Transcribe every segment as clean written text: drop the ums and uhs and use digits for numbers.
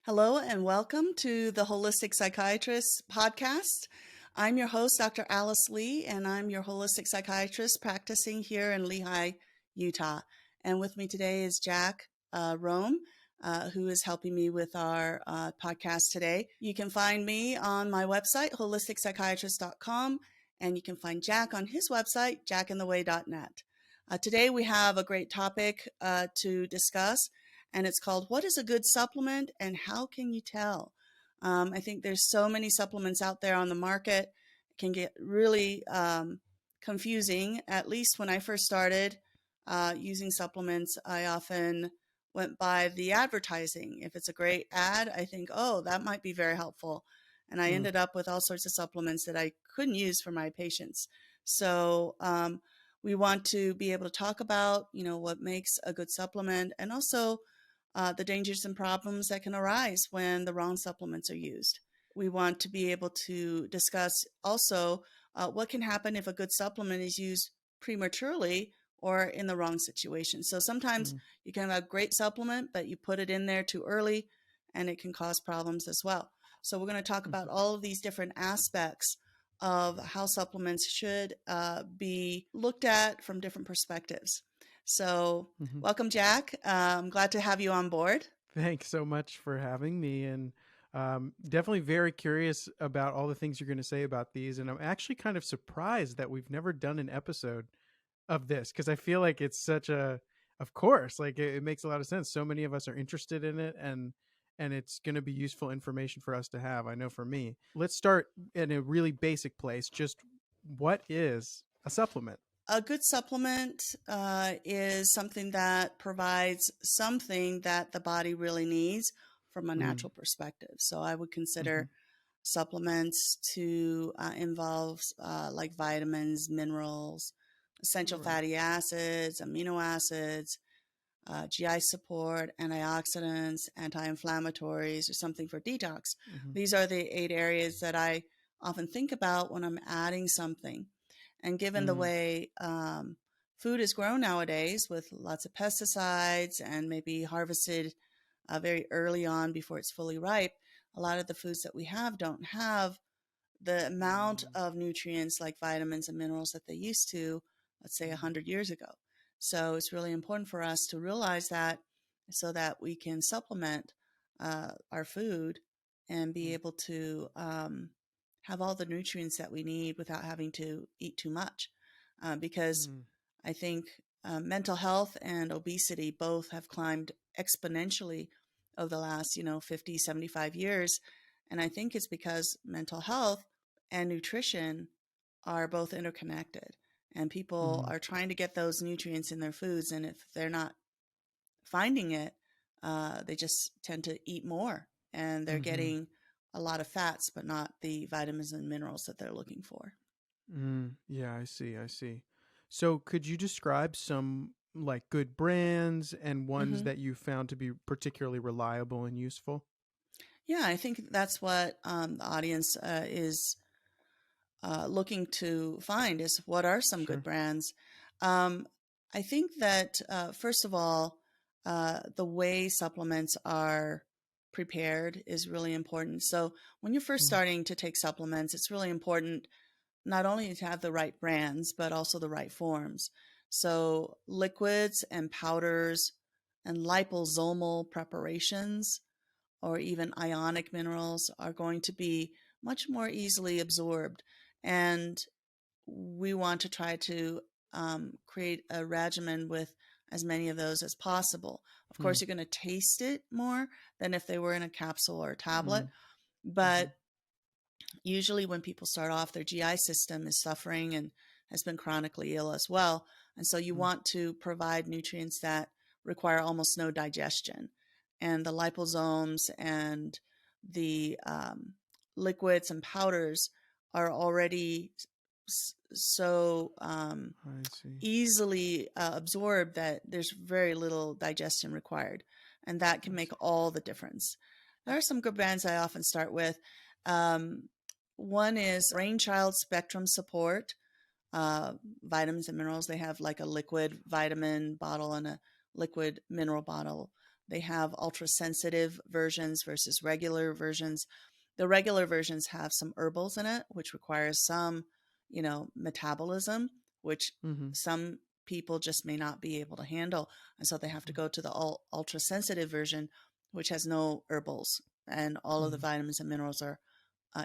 Hello and welcome to the Holistic Psychiatrist podcast. I'm your host, Dr. Alice Lee, and I'm your holistic psychiatrist practicing here in Lehi, Utah. And with me today is Jack Rome, who is helping me with our podcast today. You can find me on my website, holisticpsychiatrist.com, and you can find Jack on his website, jackintheway.net. Today we have a great topic to discuss, and it's called What is a Good Supplement and How Can You Tell? I think there's so many supplements out there on the market. It can get really confusing. At least when I first started using supplements, I often went by the advertising. If it's a great ad, I think, oh, that might be very helpful. And I ended up with all sorts of supplements that I couldn't use for my patients. So we want to be able to talk about, what makes a good supplement, and also the dangers and problems that can arise when the wrong supplements are used. We want to be able to discuss also what can happen if a good supplement is used prematurely or in the wrong situation. So sometimes you can have a great supplement, but you put it in there too early and it can cause problems as well. So we're going to talk about all of these different aspects of how supplements should be looked at from different perspectives. So welcome, Jack. I'm glad to have you on board. Thanks so much for having me, and definitely very curious about all the things you're going to say about these. And I'm actually kind of surprised that we've never done an episode of this, because I feel like it's such of course, like it makes a lot of sense. So many of us are interested in it, and it's going to be useful information for us to have. I know for me. Let's start in a really basic place. Just what is a supplement? A good supplement is something that provides something that the body really needs from a natural perspective. So I would consider supplements to involve like vitamins, minerals, essential fatty acids, amino acids, GI support, antioxidants, anti-inflammatories, or something for detox. These are the 8 areas that I often think about when I'm adding something. And given the way food is grown nowadays with lots of pesticides and maybe harvested very early on before it's fully ripe, a lot of the foods that we have don't have the amount of nutrients like vitamins and minerals that they used to, let's say 100 years ago. So it's really important for us to realize that so that we can supplement our food and be able to have all the nutrients that we need without having to eat too much. Because I think mental health and obesity both have climbed exponentially over the last, 50, 75 years. And I think it's because mental health and nutrition are both interconnected. And people are trying to get those nutrients in their foods. And if they're not finding it, they just tend to eat more. And they're getting a lot of fats, but not the vitamins and minerals that they're looking for. Yeah, I see. So could you describe some like good brands and ones that you found to be particularly reliable and useful? Yeah, I think that's what the audience is looking to find is what are some good Sure. brands. I think that, first of all, the way supplements are prepared is really important. So when you're first starting to take supplements, it's really important not only to have the right brands, but also the right forms. So liquids and powders and liposomal preparations or even ionic minerals are going to be much more easily absorbed. And we want to try to create a regimen with as many of those as possible. Of course, you're going to taste it more than if they were in a capsule or a tablet. But usually when people start off, their GI system is suffering and has been chronically ill as well. And so you want to provide nutrients that require almost no digestion. And the liposomes and the liquids and powders are already so I see. easily absorbed that there's very little digestion required. And that can make all the difference. There are some good brands I often start with. One is Brainchild Spectrum Support, vitamins and minerals. They have like a liquid vitamin bottle and a liquid mineral bottle. They have ultra sensitive versions versus regular versions. The regular versions have some herbals in it, which requires some, metabolism, which Mm-hmm. some people just may not be able to handle. And so they have to go to the ultra sensitive version, which has no herbals. And all of the Mm-hmm. vitamins and minerals are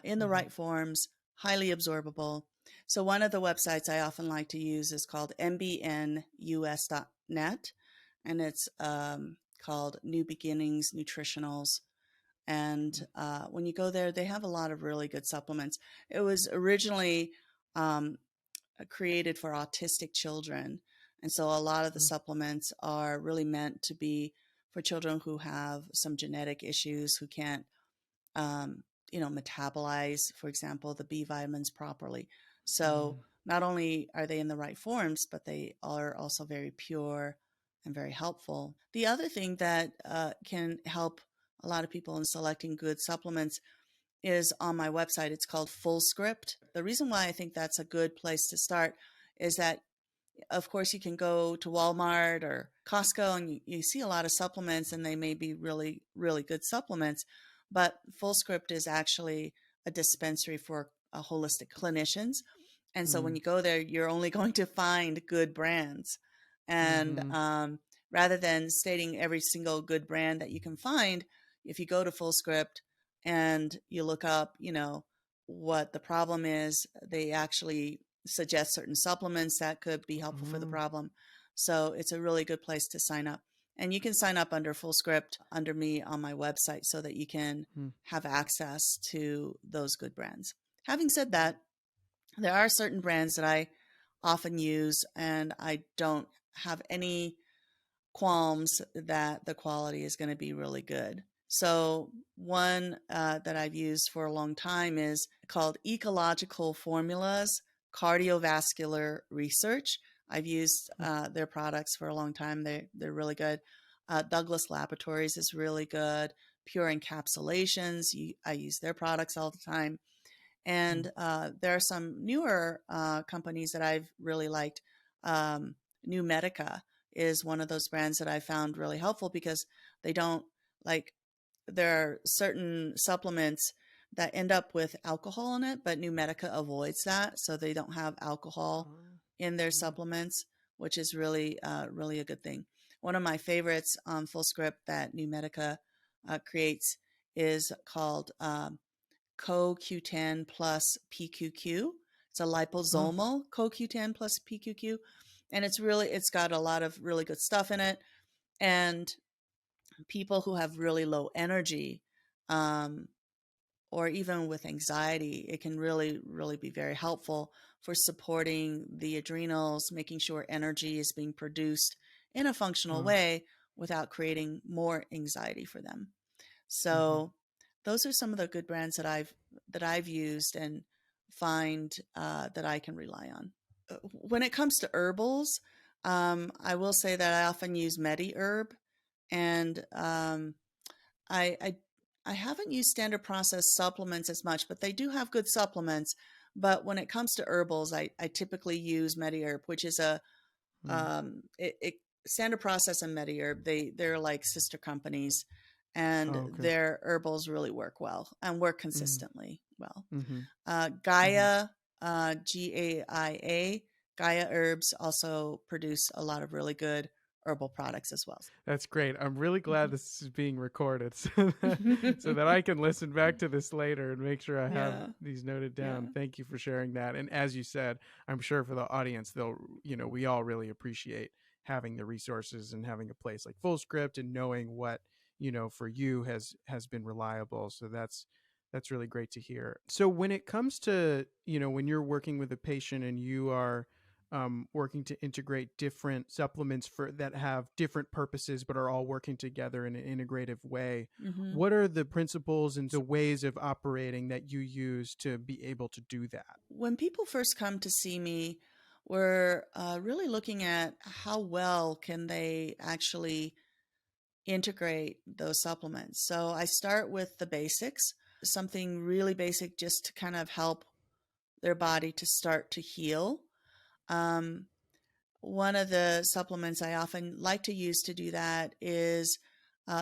in the Mm-hmm. right forms, highly absorbable. So one of the websites I often like to use is called mbnus.net, and it's called New Beginnings Nutritionals. And when you go there, they have a lot of really good supplements. It was originally um, created for autistic children. And so a lot of the Mm-hmm. supplements are really meant to be for children who have some genetic issues, who can't um, metabolize, for example, the B vitamins properly. So not only are they in the right forms, but they are also very pure and very helpful. The other thing that can help a lot of people in selecting good supplements is on my website. It's called Full Script. The reason why I think that's a good place to start is that of course, you can go to Walmart or Costco and you see a lot of supplements, and they may be really, really good supplements. But FullScript is actually a dispensary for holistic clinicians. And so when Mm-hmm. you go there, you're only going to find good brands. And Mm-hmm. rather than stating every single good brand that you can find, if you go to FullScript and you look up, what the problem is, they actually suggest certain supplements that could be helpful for the Mm-hmm. problem. So it's a really good place to sign up. And you can sign up under FullScript under me on my website so that you can have access to those good brands. Having said that, there are certain brands that I often use, and I don't have any qualms that the quality is going to be really good. So, one that I've used for a long time is called Ecological Formulas Cardiovascular Research. I've used their products for a long time. They're really good. Douglas Laboratories is really good. Pure Encapsulations, I use their products all the time. And there are some newer companies that I've really liked. New Medica is one of those brands that I found really helpful because they don't like, there are certain supplements that end up with alcohol in it, but New Medica avoids that. So they don't have alcohol in their supplements, which is really, really a good thing. One of my favorites on Full Script that New Medica creates is called CoQ10 plus PQQ. It's a liposomal CoQ10 plus PQQ. And it's got a lot of really good stuff in it. And people who have really low energy, um, or even with anxiety, it can really, really be very helpful for supporting the adrenals, making sure energy is being produced in a functional way without creating more anxiety for them. Mm-hmm. So those are some of the good brands that I've used and find that I can rely on. When it comes to herbals, I will say that I often use MediHerb, and I, I I haven't used standard process supplements as much, but they do have good supplements. But when it comes to herbals, I typically use MediHerb, which is a standard process and MediHerb. They're like sister companies, Oh, and okay. their herbals really work well and work Mm-hmm. consistently well. Mm-hmm. Mm-hmm. Gaia, GAIA, Gaia herbs also produce a lot of really good herbal products as well. That's great. I'm really glad this is being recorded so that I can listen back to this later and make sure I have Yeah, these noted yeah. down. Thank you for sharing that. And as you said, I'm sure for the audience, we all really appreciate having the resources and having a place like Full Script and knowing what, for you has been reliable. So that's really great to hear. So when it comes to, when you're working with a patient and you are working to integrate different supplements for that have different purposes but are all working together in an integrative way. Hmm. What are the principles and the ways of operating that you use to be able to do that? When people first come to see me, we're really looking at how well can they actually integrate those supplements. So I start with the basics, something really basic just to kind of help their body to start to heal. Um, One of the supplements I often like to use to do that is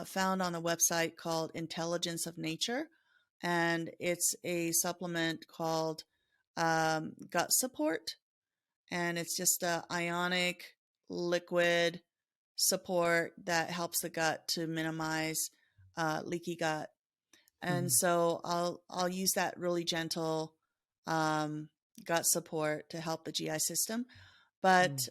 found on a website called Intelligence of Nature, and it's a supplement called Gut Support, and it's just a ionic liquid support that helps the gut to minimize leaky gut. And Mm-hmm. so I'll use that really gentle um, gut support to help the GI system. But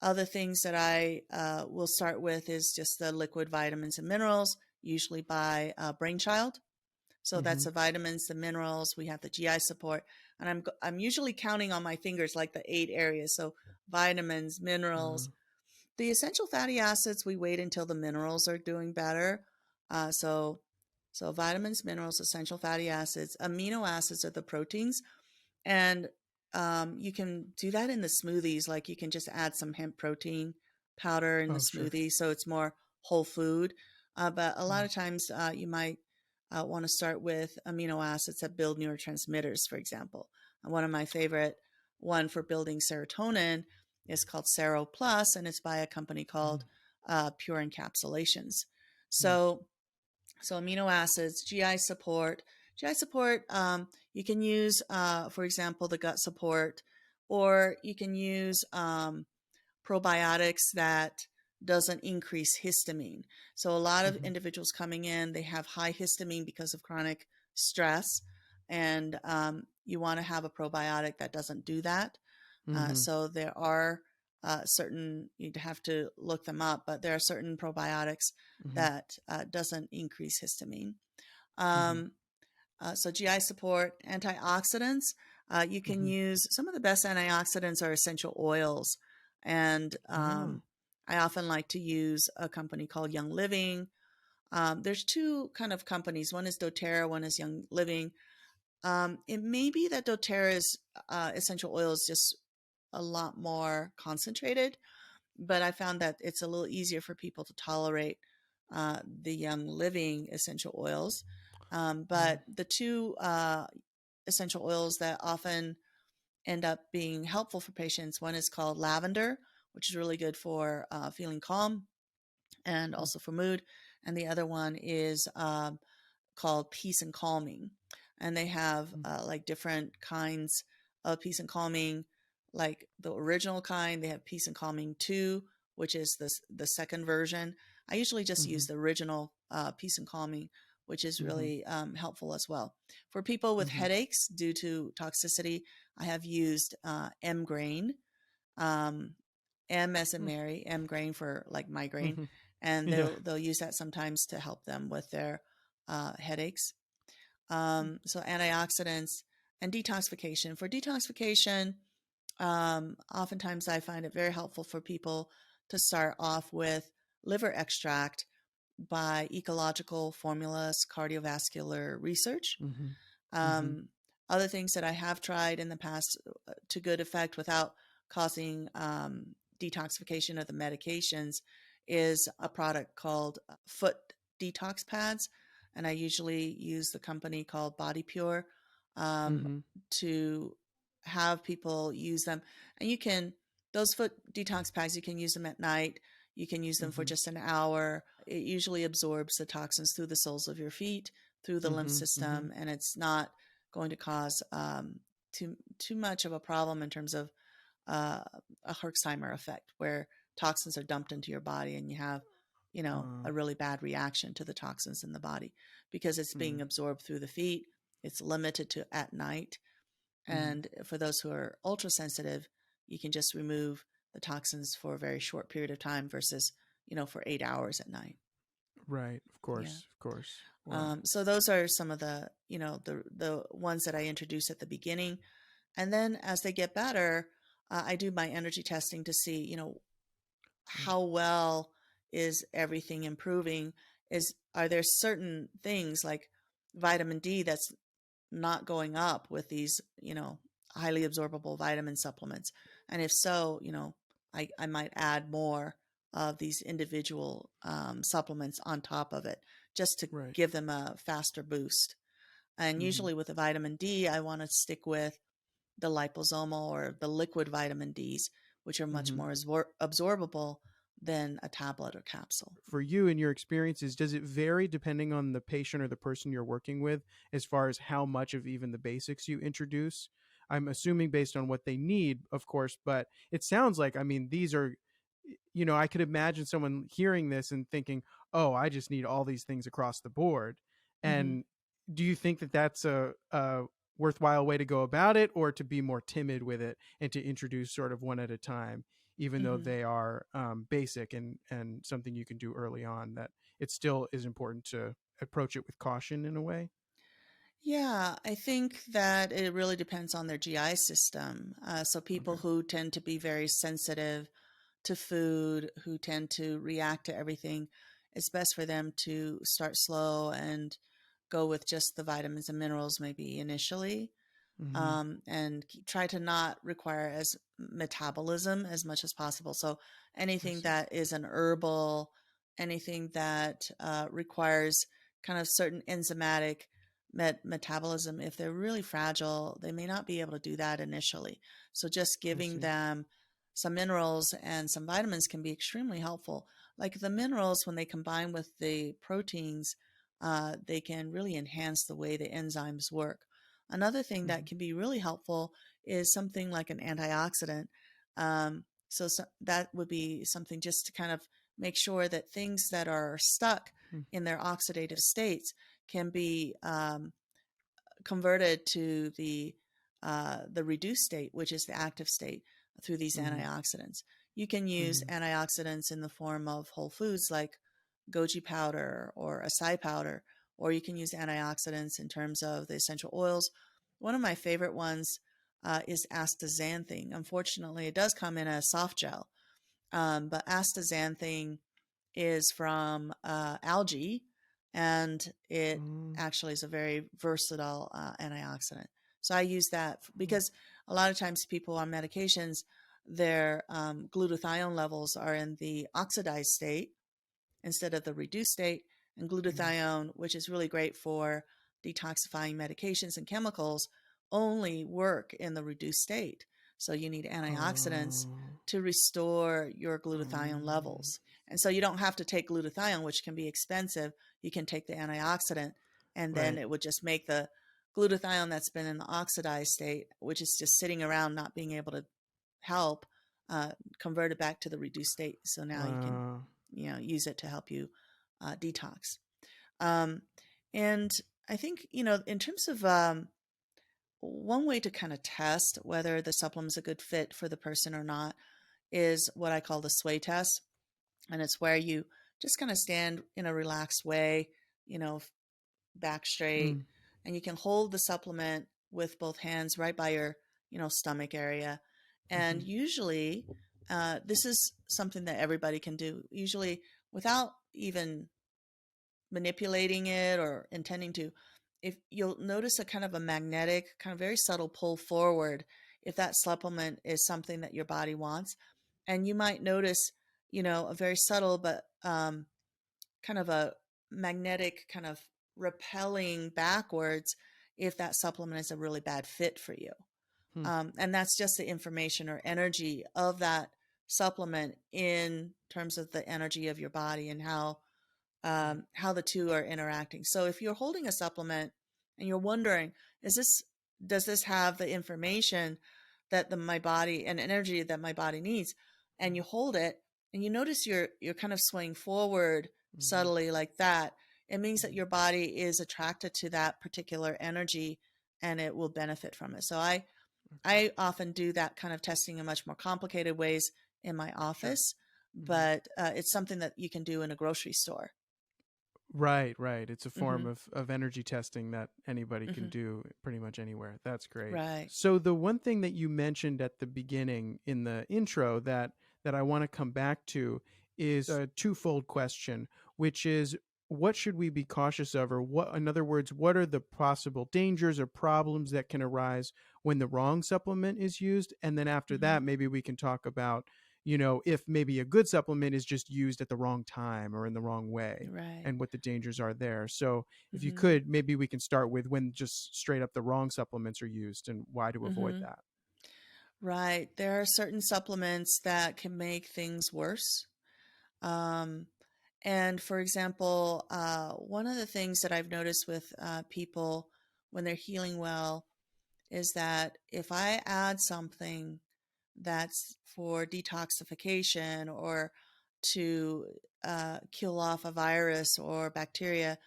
other things that I will start with is just the liquid vitamins and minerals, usually by Brainchild. So that's Mm-hmm. the vitamins, the minerals. We have the GI support, and I'm usually counting on my fingers like the 8 areas. So vitamins, minerals, the essential fatty acids. We wait until the minerals are doing better. Uh, so so vitamins, minerals, essential fatty acids, amino acids are the proteins, and you can do that in the smoothies. Like you can just add some hemp protein powder in the Oh, sure. smoothie, so it's more whole food. But a lot Mm. of times you might want to start with amino acids that build neurotransmitters, for example. And one of my favorite one for building serotonin is called Sero Plus, and it's by a company called Pure Encapsulations. Mm. So so amino acids, GI support. GI support, you can use, for example, the gut support, or you can use probiotics that doesn't increase histamine. So a lot of Mm-hmm. individuals coming in, they have high histamine because of chronic stress, and you want to have a probiotic that doesn't do that. Mm-hmm. So there are certain, you'd have to look them up, but there are certain probiotics Mm-hmm. that doesn't increase histamine. Mm-hmm. Um, so GI support, antioxidants. You can Mm-hmm. use some of the best antioxidants are essential oils, and Oh. I often like to use a company called Young Living. There's two kind of companies. One is DoTerra, one is Young Living. It may be that DoTerra's essential oil is just a lot more concentrated, but I found that it's a little easier for people to tolerate the Young Living essential oils. Mm. But the two essential oils that often end up being helpful for patients, one is called lavender, which is really good for feeling calm and Mm. also for mood. And the other one is called Peace and Calming. And they have Mm. like different kinds of Peace and Calming, like the original kind. They have Peace and Calming 2, which is the second version. I usually just Mm-hmm. use the original Peace and Calming, which is Mm-hmm. really helpful as well. For people with Mm-hmm. headaches due to toxicity, I have used M grain, um, M as in Mary, M grain for like migraine, Mm-hmm. and Yeah. they'll use that sometimes to help them with their headaches. So antioxidants and detoxification. For detoxification, oftentimes I find it very helpful for people to start off with liver extract by Ecological Formulas Cardiovascular Research. Mm-hmm. Mm-hmm. Um, Other things that I have tried in the past to good effect without causing detoxification of the medications is a product called foot detox pads. And I usually use the company called Body Pure um, Mm-hmm. to have people use them. And you can, those foot detox pads, you can use them at night. You can use them for Mm-hmm. just an hour. It usually absorbs the toxins through the soles of your feet, through the lymph Mm-hmm. Mm-hmm. system, and it's not going to cause too much of a problem in terms of uh, a Herxheimer effect, where toxins are dumped into your body and you have, Uh, a really bad reaction to the toxins in the body because it's being mm. absorbed through the feet. It's limited to at night, Mm-hmm. and for those who are ultra sensitive, you can just remove the toxins for a very short period of time versus, for 8 hours at night. Right. Of Yeah. course. Of course. Wow. So those are some of the, the ones that I introduce at the beginning. And then as they get better, I do my energy testing to see, Mm. how well is everything improving? Are there certain things like vitamin D that's not going up with these, highly absorbable vitamin supplements? And if so, I might add more of these individual supplements on top of it just to Right. give them a faster boost. And Mm-hmm. usually with the vitamin D, I want to stick with the liposomal or the liquid vitamin Ds, which are much Mm-hmm. more absorbable than a tablet or capsule. For you and your experiences, does it vary depending on the patient or the person you're working with as far as how much of even the basics you introduce? I'm assuming based on what they need, of course, but it sounds like, I mean, these are, I could imagine someone hearing this and thinking, oh, I just need all these things across the board. Mm-hmm. And do you think that that's a worthwhile way to go about it, or to be more timid with it and to introduce sort of one at a time, even though Mm-hmm. they are basic and something you can do early on, that it still is important to approach it with caution in a way? Yeah, I think that it really depends on their GI system. So people Okay. who tend to be very sensitive to food, who tend to react to everything, it's best for them to start slow and go with just the vitamins and minerals maybe initially, Mm-hmm. and try to not require as metabolism as much as possible. So I anything see. that is an herbal, anything that requires kind of certain enzymatic metabolism, if they're really fragile, they may not be able to do that initially. So just I giving see. them some minerals and some vitamins can be extremely helpful. Like the minerals, when they combine with the proteins, they can really enhance the way the enzymes work. Another thing that Mm-hmm. can be really helpful is something like an antioxidant. So that would be something just to kind of make sure that things that are stuck in their oxidative states can be converted to the reduced state, which is the active state, through these Mm-hmm. antioxidants. You can use Mm-hmm. antioxidants in the form of whole foods like goji powder or acai powder, or you can use antioxidants in terms of the essential oils. One of my favorite ones is astaxanthin. Unfortunately, it does come in a soft gel, but astaxanthin is from algae, and it Mm-hmm. actually is a very versatile antioxidant. So I use that because a lot of times people on medications, their glutathione levels are in the oxidized state instead of the reduced state. And glutathione, which is really great for detoxifying medications and chemicals, only work in the reduced state. So you need antioxidants Oh. to restore your glutathione Um, levels. And so you don't have to take glutathione, which can be expensive. You can take the antioxidant, and then right. it would just make the glutathione that's been in the oxidized state, which is just sitting around not being able to help, uh, convert it back to the reduced state. So now you can, Wow. use it to help you detox. Um, and I think, in terms of one way to kind of test whether the supplement's a good fit for the person or not is what I call the sway test. And it's where you just kind of stand in a relaxed way, you know, back straight, Mm. and you can hold the supplement with both hands right by your, stomach area. Mm-hmm. And usually, this is something that everybody can do, usually without even manipulating it or intending to. If you'll notice a kind of a magnetic, kind of very subtle pull forward, if that supplement is something that your body wants. And you might notice, a very subtle but kind of a magnetic kind of repelling backwards if that supplement is a really bad fit for you. Hmm. And that's just the information or energy of that supplement in terms of the energy of your body and Right. how the two are interacting. So if you're holding a supplement and you're wondering, is this does this have the information that my body and energy that my body needs, and you hold it and you notice you're kind of swaying forward Mm-hmm. subtly like that, it means that Mm-hmm. your body is attracted to that particular energy and it will benefit from it. So I Okay. I often do that kind of testing in much more complicated ways in my Sure. office, Mm-hmm. but it's something that you can do in a grocery store. Right, right. It's a form Hmm. of energy testing that anybody can Hmm. do pretty much anywhere. That's great. Right. So the one thing that you mentioned at the beginning in the intro that I want to come back to is a twofold question, which is, what should we be cautious of, or what, in other words, what are the possible dangers or problems that can arise when the wrong supplement is used? And then after Hmm. that, maybe we can talk about, if maybe a good supplement is just used at the wrong time or in the wrong way, Right. and what the dangers are there. So if you Hmm. could, maybe we can start with when just straight up the wrong supplements are used and why to avoid Hmm. that. Right. There are certain supplements that can make things worse. Um, and for example, one of the things that I've noticed with people when they're healing well is that if I add something that's for detoxification or to kill off a virus or bacteria,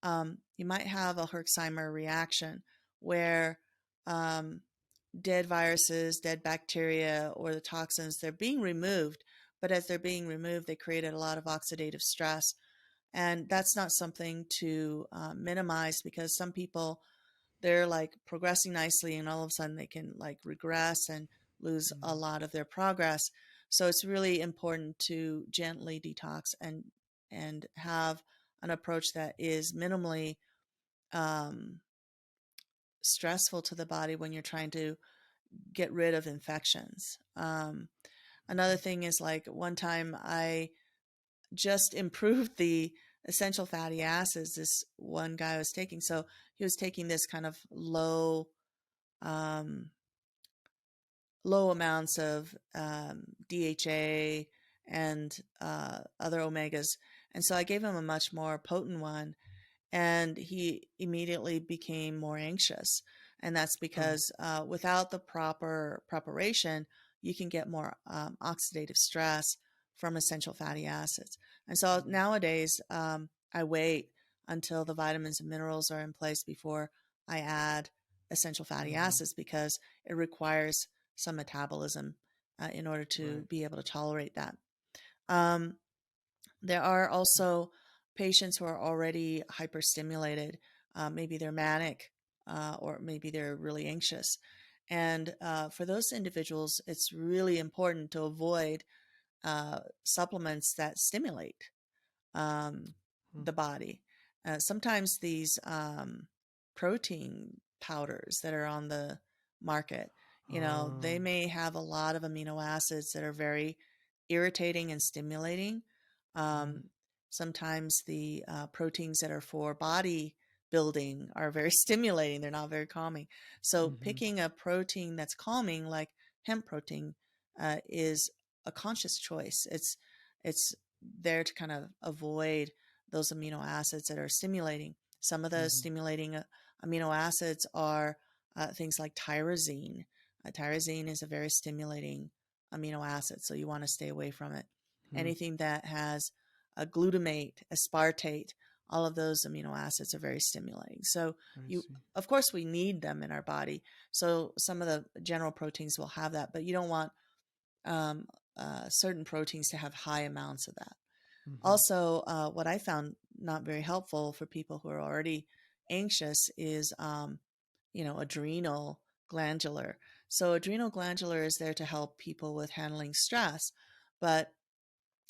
you might have a Herxheimer reaction where um, dead viruses, dead bacteria, or the toxins, they're being removed. But as they're being removed, they created a lot of oxidative stress. And that's not something to minimize, because some people, they're like progressing nicely and all of a sudden they can like regress and lose a Mm-hmm. lot of their progress. So it's really important to gently detox and have an approach that is minimally um, stressful to the body when you're trying to get rid of infections. Another thing is, like, one time I just improved the essential fatty acids this one guy was taking. So he was taking this kind of um, low amounts of DHA and other omegas. And so I gave him a much more potent one, and he immediately became more anxious. And that's Oh. because without the proper preparation, you can get more oxidative stress from essential fatty acids. And so Mm-hmm. nowadays, I wait until the vitamins and minerals are in place before I add essential fatty Mm-hmm. acids, because it requires some metabolism in order to Right. be able to tolerate that. Um, there are also patients who are already hyperstimulated. Maybe they're manic, or maybe they're really anxious. And for those individuals, it's really important to avoid supplements that stimulate um, Mm. the body. Sometimes these protein powders that are on the market, they Oh. may have a lot of amino acids that are very irritating and stimulating. Mm-hmm. Um, Sometimes the proteins that are for body building are very stimulating. They're not very calming. So Mm-hmm. picking a protein that's calming, like hemp protein, is a conscious choice. It's there to kind of avoid those amino acids that are stimulating. Some of the Mm-hmm. stimulating amino acids are things like tyrosine. Tyrosine is a very stimulating amino acid, so you want to stay away from it. Mm. Anything that has a glutamate, aspartate, all of those amino acids are very stimulating. So I you, see. of course, we need them in our body. So some of the general proteins will have that, but you don't want um, certain proteins to have high amounts of that. Mm-hmm. Also, what I found not very helpful for people who are already anxious is, adrenal glandular. So, adrenal glandular is there to help people with handling stress, but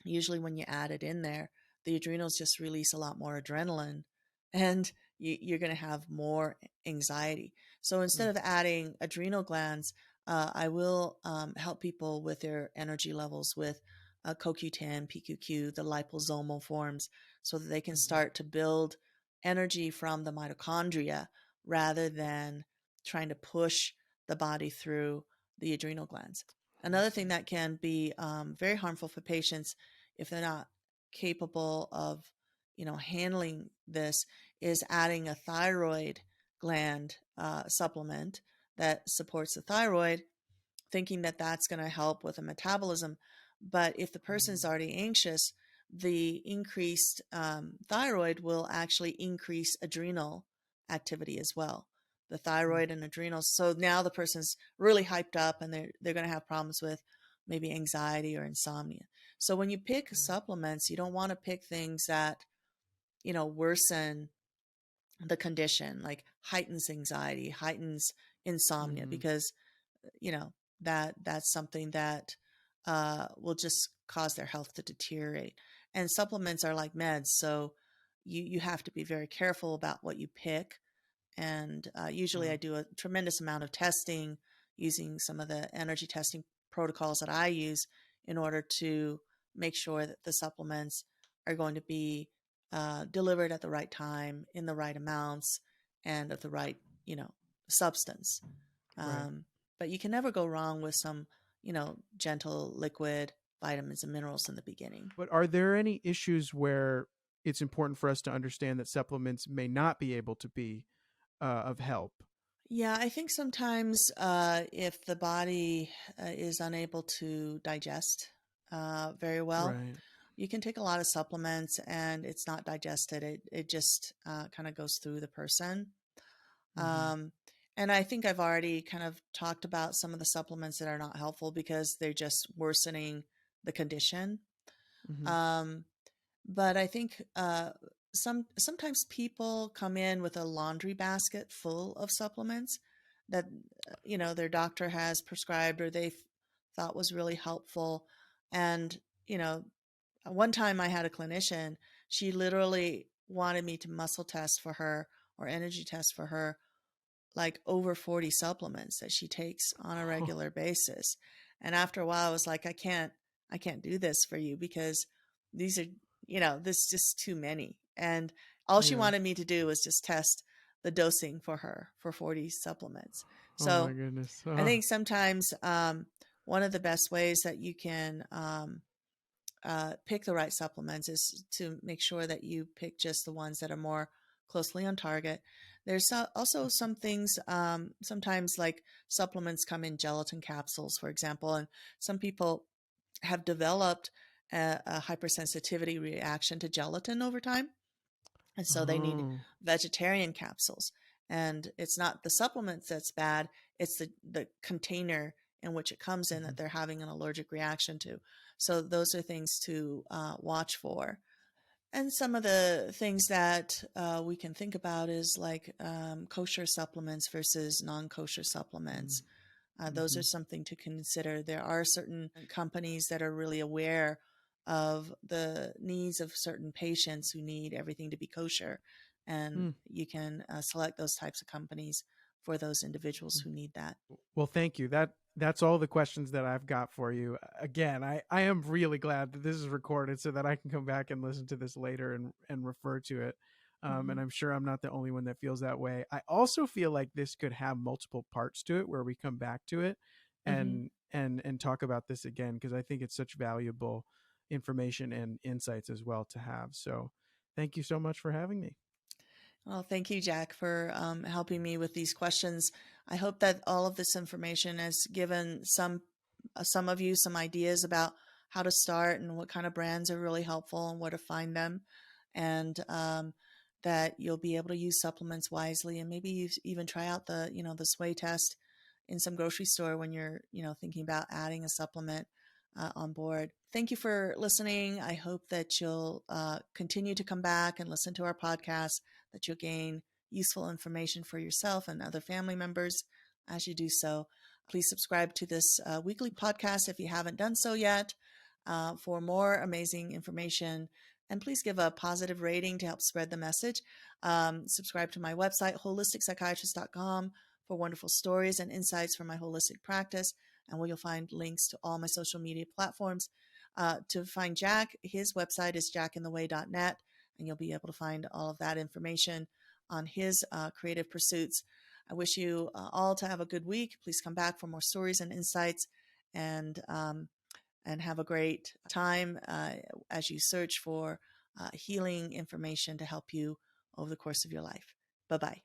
usually when you add it in there, the adrenals just release a lot more adrenaline, and you're going to have more anxiety. So instead Mm. of adding adrenal glands, I will help people with their energy levels with CoQ10, PQQ, the liposomal forms, so that they can Mm-hmm. start to build energy from the mitochondria rather than trying to push the body through the adrenal glands. I Another thing see. that can be very harmful for patients if they're not capable of, handling this, is adding a thyroid gland supplement that supports the thyroid, thinking that that's going to help with the metabolism. But if the person's Mm. already anxious, the increased thyroid will actually increase adrenal activity as well. The Mm. thyroid and adrenals. So now the person's really hyped up, and they're going to have problems with maybe anxiety or insomnia. So when you pick Okay. supplements, you don't want to pick things that worsen the condition, like heightens anxiety, heightens insomnia, Mm-hmm. because you know that's something that will just cause their health to deteriorate. And supplements are like meds, so you have to be very careful about what you pick. And usually I Uh, do a tremendous amount of testing using some of the energy testing protocols that I use in order to make sure that the supplements are going to be delivered at the right time, in the right amounts, and of the right, substance. right. Um, but you can never go wrong with some, gentle liquid. vitamins and minerals in the beginning. But are there any issues where it's important for us to understand that supplements may not be able to be of help? Yeah, I think sometimes if the body is unable to digest very well, Right. you can take a lot of supplements and it's not digested. It just kind of goes through the person. Mm-hmm. Um, and I think I've already kind of talked about some of the supplements that are not helpful because they're just worsening the condition. Mm-hmm. Um, but I think sometimes people come in with a laundry basket full of supplements that their doctor has prescribed or they thought was really helpful. And you know, one time I had a clinician, she literally wanted me to muscle test for her or energy test for her like over 40 supplements that she takes on a Oh, regular basis. And after a while I was like, I can't do this for you because these are, this is just too many. And all she yeah. wanted me to do was just test the dosing for her for 40 supplements. Oh my So goodness. I Oh. think sometimes one of the best ways that you can pick the right supplements is to make sure that you pick just the ones that are more closely on target. There's also some things, sometimes like supplements come in gelatin capsules, for example, and some people have developed a hypersensitivity reaction to gelatin over time. And so they need Oh. vegetarian capsules. And it's not the supplements that's bad, it's the container in which it comes in Mm-hmm. that they're having an allergic reaction to. So those are things to watch for. And some of the things that we can think about is like kosher supplements versus non kosher supplements. Those Mm-hmm. are something to consider. There are certain companies that are really aware of the needs of certain patients who need everything to be kosher. And Mm-hmm. you can select those types of companies for those individuals who need that. Well, thank you. That's all the questions that I've got for you. Again, I am really glad that this is recorded so that I can come back and listen to this later and refer to it. And Hmm. I'm sure I'm not the only one that feels that way. I also feel like this could have multiple parts to it where we come back to it Hmm. and talk about this again because I think it's such valuable information and insights as well to have. So, thank you so much for having me. Well, thank you, Jack, for helping me with these questions. I hope that all of this information has given some of you some ideas about how to start and what kind of brands are really helpful and where to find them, and that you'll be able to use supplements wisely and maybe you even try out the sway test in some grocery store when you're thinking about adding a supplement on board. Thank you for listening. I hope that you'll continue to come back and listen to our podcast, that you'll gain useful information for yourself and other family members as you do so. Please subscribe to this weekly podcast if you haven't done so yet for more amazing information. And please give a positive rating to help spread the message. Subscribe to my website, holisticspsychiatrist.com, for wonderful stories and insights from my holistic practice, and where you'll find links to all my social media platforms. To find Jack, his website is jackintheway.net, and you'll be able to find all of that information on his creative pursuits. I wish you all to have a good week. Please come back for more stories and insights, and have a great time as you search for healing information to help you over the course of your life. Bye bye.